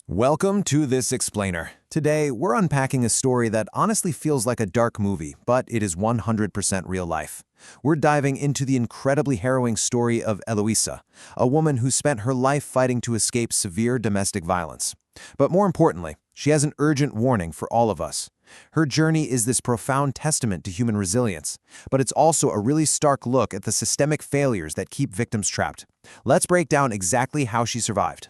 Welcome to This Explainer. Today, we're unpacking a story that honestly feels like a dark movie, but it is 100% real life. We're diving into the incredibly harrowing story of Eloisa, a woman who spent her life fighting to escape severe domestic violence. But more importantly, she has an urgent warning for all of us. Her journey is this profound testament to human resilience, but it's also a really stark look at the systemic failures that keep victims trapped. Let's break down exactly how she survived.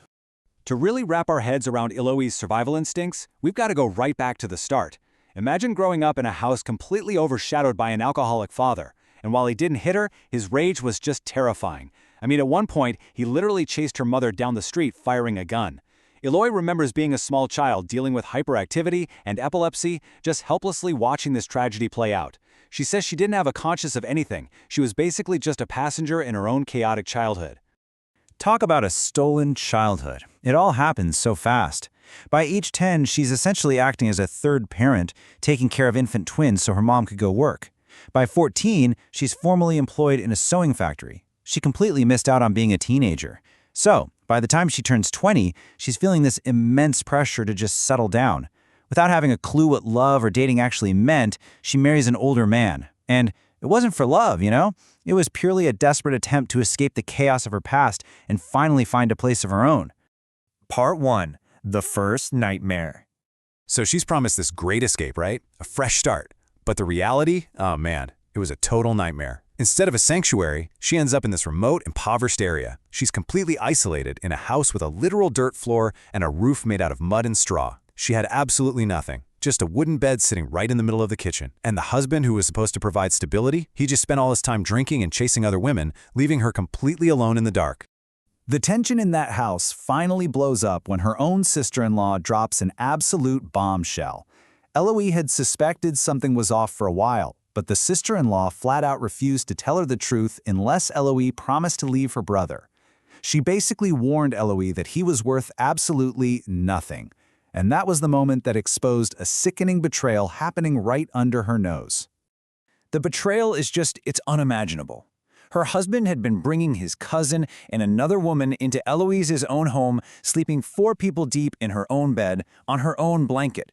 To really wrap our heads around Elois' survival instincts, we've got to go right back to the start. Imagine growing up in a house completely overshadowed by an alcoholic father, and while he didn't hit her, his rage was just terrifying. At one point, he literally chased her mother down the street firing a gun. Elois remembers being a small child dealing with hyperactivity and epilepsy, just helplessly watching this tragedy play out. She says she didn't have a conscience of anything. She was basically just a passenger in her own chaotic childhood. Talk about a stolen childhood. It all happens so fast. By age 10, she's essentially acting as a third parent, taking care of infant twins so her mom could go work. By 14, she's formally employed in a sewing factory. She completely missed out on being a teenager. So, by the time she turns 20, she's feeling this immense pressure to just settle down. Without having a clue what love or dating actually meant, she marries an older man. And it wasn't for love, you know? It was purely a desperate attempt to escape the chaos of her past and finally find a place of her own. Part 1. The First Nightmare. So she's promised this great escape, right? A fresh start. But the reality? Oh man, it was a total nightmare. Instead of a sanctuary, she ends up in this remote, impoverished area. She's completely isolated in a house with a literal dirt floor and a roof made out of mud and straw. She had absolutely nothing. Just a wooden bed sitting right in the middle of the kitchen. And the husband who was supposed to provide stability, he just spent all his time drinking and chasing other women, leaving her completely alone in the dark. The tension in that house finally blows up when her own sister-in-law drops an absolute bombshell. Elois had suspected something was off for a while, but the sister-in-law flat out refused to tell her the truth unless Elois promised to leave her brother. She basically warned Elois that he was worth absolutely nothing. And that was the moment that exposed a sickening betrayal happening right under her nose. The betrayal it's unimaginable. Her husband had been bringing his cousin and another woman into Elois's own home, sleeping 4 people deep in her own bed, on her own blanket.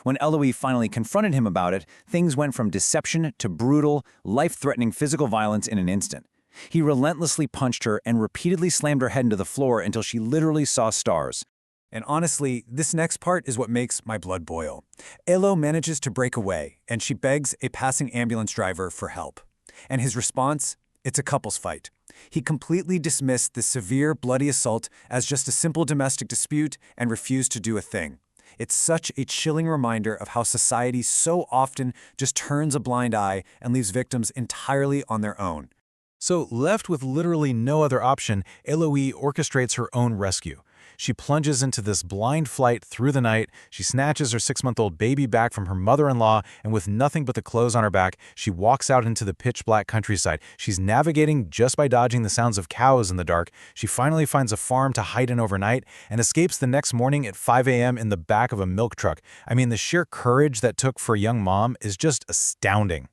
When Elois finally confronted him about it, things went from deception to brutal, life-threatening physical violence in an instant. He relentlessly punched her and repeatedly slammed her head into the floor until she literally saw stars. And honestly, this next part is what makes my blood boil. Elois manages to break away, and she begs a passing ambulance driver for help. And his response? It's a couple's fight. He completely dismissed the severe, bloody assault as just a simple domestic dispute and refused to do a thing. It's such a chilling reminder of how society so often just turns a blind eye and leaves victims entirely on their own. So, left with literally no other option, Elois orchestrates her own rescue. She plunges into this blind flight through the night, she snatches her 6-month-old baby back from her mother-in-law, and with nothing but the clothes on her back, she walks out into the pitch-black countryside. She's navigating just by dodging the sounds of cows in the dark. She finally finds a farm to hide in overnight and escapes the next morning at 5 a.m. in the back of a milk truck. The sheer courage that took for a young mom is just astounding.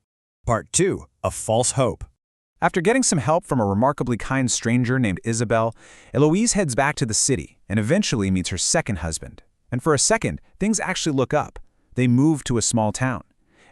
Part 2. A False Hope. After getting some help from a remarkably kind stranger named Isabel, Eloise heads back to the city and eventually meets her second husband. And for a second, things actually look up. They move to a small town.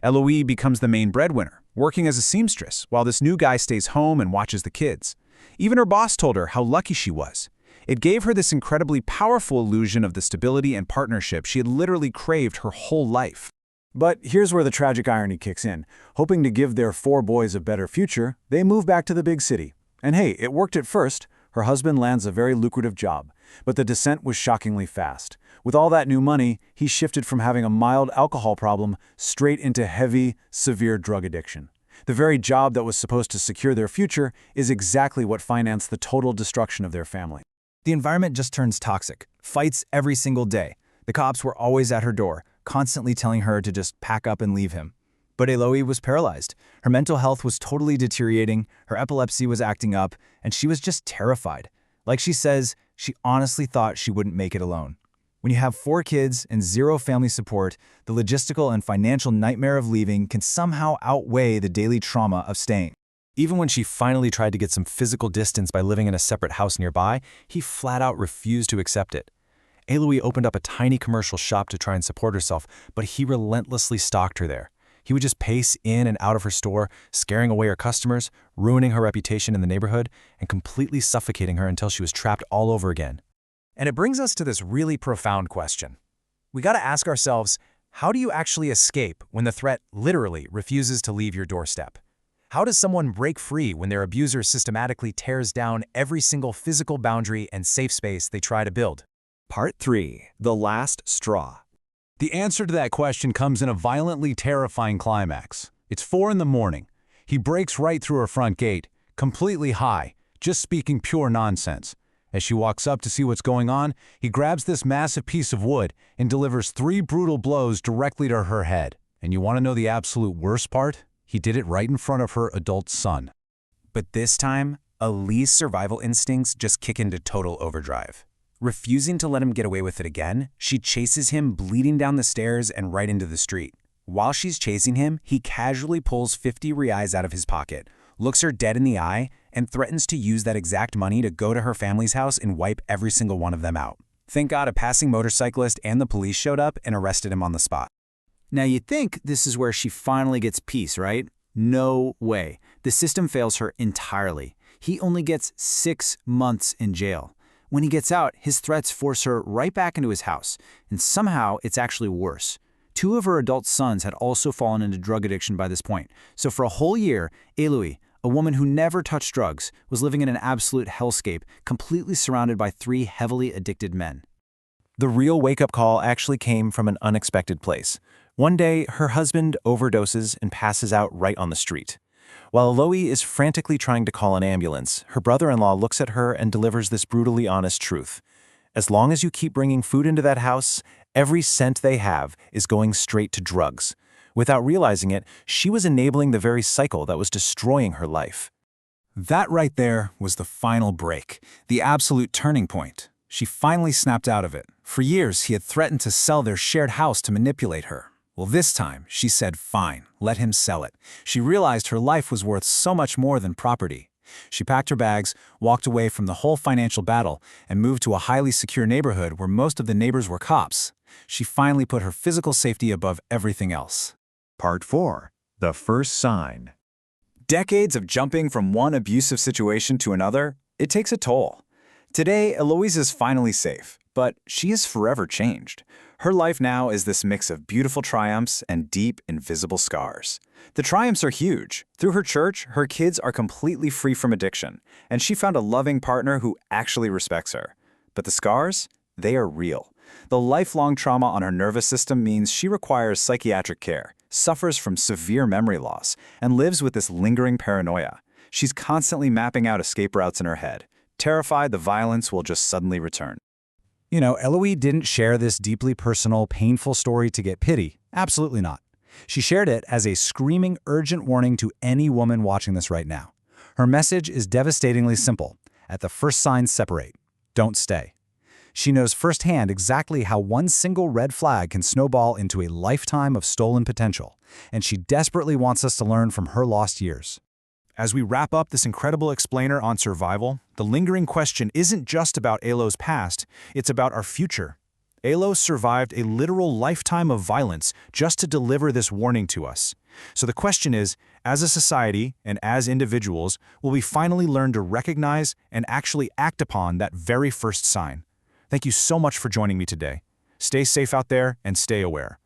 Eloise becomes the main breadwinner, working as a seamstress, while this new guy stays home and watches the kids. Even her boss told her how lucky she was. It gave her this incredibly powerful illusion of the stability and partnership she had literally craved her whole life. But here's where the tragic irony kicks in. Hoping to give their 4 boys a better future, they move back to the big city. And hey, it worked at first. Her husband lands a very lucrative job. But the descent was shockingly fast. With all that new money, he shifted from having a mild alcohol problem straight into heavy, severe drug addiction. The very job that was supposed to secure their future is exactly what financed the total destruction of their family. The environment just turns toxic. Fights every single day. The cops were always at her door, constantly telling her to just pack up and leave him. But Elois was paralyzed. Her mental health was totally deteriorating, her epilepsy was acting up, and she was just terrified. Like she says, she honestly thought she wouldn't make it alone. When you have 4 kids and 0 family support, the logistical and financial nightmare of leaving can somehow outweigh the daily trauma of staying. Even when she finally tried to get some physical distance by living in a separate house nearby, he flat out refused to accept it. Elois opened up a tiny commercial shop to try and support herself, but he relentlessly stalked her there. He would just pace in and out of her store, scaring away her customers, ruining her reputation in the neighborhood, and completely suffocating her until she was trapped all over again. And it brings us to this really profound question. We gotta ask ourselves, how do you actually escape when the threat literally refuses to leave your doorstep? How does someone break free when their abuser systematically tears down every single physical boundary and safe space they try to build? Part 3. The Last Straw. The answer to that question comes in a violently terrifying climax. It's 4 in the morning. He breaks right through her front gate, completely high, just speaking pure nonsense. As she walks up to see what's going on, he grabs this massive piece of wood and delivers 3 brutal blows directly to her head. And you want to know the absolute worst part? He did it right in front of her adult son. But this time, Elois' survival instincts just kick into total overdrive. Refusing to let him get away with it again, she chases him bleeding down the stairs and right into the street. While she's chasing him, he casually pulls 50 reais out of his pocket, looks her dead in the eye, and threatens to use that exact money to go to her family's house and wipe every single one of them out. Thank God a passing motorcyclist and the police showed up and arrested him on the spot. Now you'd think this is where she finally gets peace, right? No way. The system fails her entirely. He only gets 6 months in jail. When he gets out, his threats force her right back into his house, and somehow it's actually worse. 2 of her adult sons had also fallen into drug addiction by this point, so for a whole year, Elois, a woman who never touched drugs, was living in an absolute hellscape, completely surrounded by 3 heavily addicted men. The real wake-up call actually came from an unexpected place. One day, her husband overdoses and passes out right on the street. While Elois is frantically trying to call an ambulance, her brother-in-law looks at her and delivers this brutally honest truth. As long as you keep bringing food into that house, every cent they have is going straight to drugs. Without realizing it, she was enabling the very cycle that was destroying her life. That right there was the final break, the absolute turning point. She finally snapped out of it. For years, he had threatened to sell their shared house to manipulate her. Well, this time, she said fine, let him sell it. She realized her life was worth so much more than property. She packed her bags, walked away from the whole financial battle, and moved to a highly secure neighborhood where most of the neighbors were cops. She finally put her physical safety above everything else. Part 4. The First Sign. Decades of jumping from one abusive situation to another, it takes a toll. Today, Elois is finally safe, but she is forever changed. Her life now is this mix of beautiful triumphs and deep, invisible scars. The triumphs are huge. Through her church, her kids are completely free from addiction, and she found a loving partner who actually respects her. But the scars? They are real. The lifelong trauma on her nervous system means she requires psychiatric care, suffers from severe memory loss, and lives with this lingering paranoia. She's constantly mapping out escape routes in her head, terrified the violence will just suddenly return. You know, Elois didn't share this deeply personal, painful story to get pity. Absolutely not. She shared it as a screaming, urgent warning to any woman watching this right now. Her message is devastatingly simple. At the first sign, separate. Don't stay. She knows firsthand exactly how one single red flag can snowball into a lifetime of stolen potential, and she desperately wants us to learn from her lost years. As we wrap up this incredible explainer on survival, the lingering question isn't just about Elois' past, it's about our future. Elois survived a literal lifetime of violence just to deliver this warning to us. So the question is, as a society and as individuals, will we finally learn to recognize and actually act upon that very first sign? Thank you so much for joining me today. Stay safe out there and stay aware.